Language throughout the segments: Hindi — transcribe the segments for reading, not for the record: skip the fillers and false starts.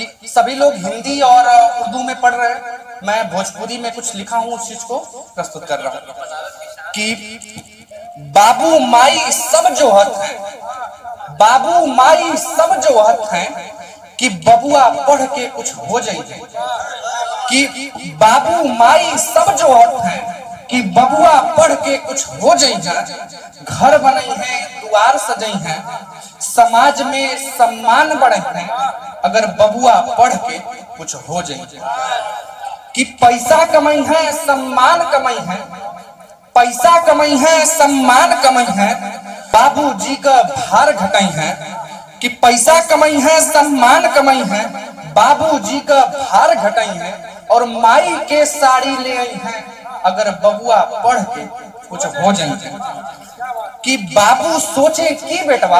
कि सभी लोग हिंदी और उर्दू में पढ़ रहे हैं, मैं भोजपुरी में कुछ लिखा हूं, उस चीज को प्रस्तुत कर रहा हूं कि बाबू माई सब जो हत है, बाबू माई सब जो हत है कि बबुआ पढ़ के कुछ हो जाइए, कि बाबू माई सब जो हत है कि बबुआ पढ़ के कुछ हो जाइए, घर बने हैं, द्वार सजई हैं, समाज में सम्मान बढ़े हैं, अगर बबुआ पढ़ के कुछ हो जाइए। कि पैसा कमाई है, सम्मान कमाई है, पैसा कमाई है, सम्मान कमाई है, बाबूजी का भार घटाई है। कि पैसा कमाई है, सम्मान कमाई है, बाबूजी का भार घटाई है, और माई के साड़ी ले आई है, अगर बबुआ पढ़ के कुछ हो जाए। कि बाबू सोचे कि बेटवा,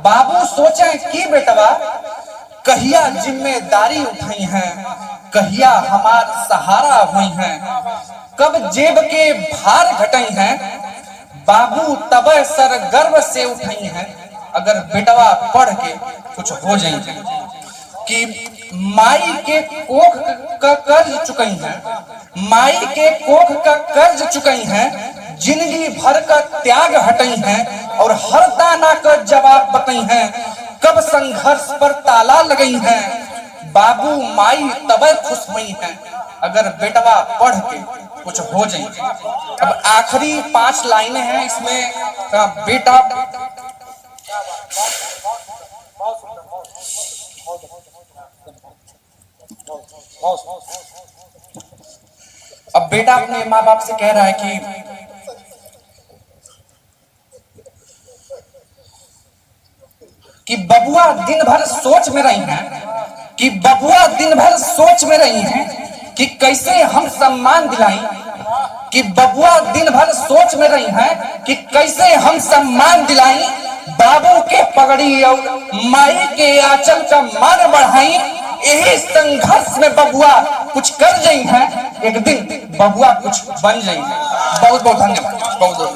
बाबू सोचे कि बेटवा कहिया जिम्मेदारी उठाई है, कहिया हमार सहारा हुई है, कब जेब के भार घटाई है, बाबू तब सर गर्व से उठाई है, अगर बेटवा पढ़ के कुछ हो जाए। कि माई के कोख का कर्ज चुकाई है, माई के कोख का कर्ज चुकाई है, जिंदगी भर का त्याग हटाई है, और हर दाना का जवाब बताई है, कब संघर्ष पर ताला लगई है, बाबू माई तब खुश हुई है, अगर बेटवा पढ़ के कुछ हो जाए। अब आखिरी 5 लाइनें हैं इसमें। बेटा अब बेटा अपने माँ बाप से कह रहा है कि बबुआ दिन भर सोच में रही हैं, कि बबुआ दिन भर सोच में रही हैं कि कैसे हम सम्मान दिलाएं, कि बबुआ दिन भर सोच में रही हैं कि कैसे हम सम्मान दिलाएं, बाबू के पगड़ी और माई के आंचल का मान बढ़ाई, यही संघर्ष में बबुआ कुछ कर जाई है, एक दिन बबुआ कुछ बन जाई है। बहुत बहुत धन्यवाद, बहुत बहुत।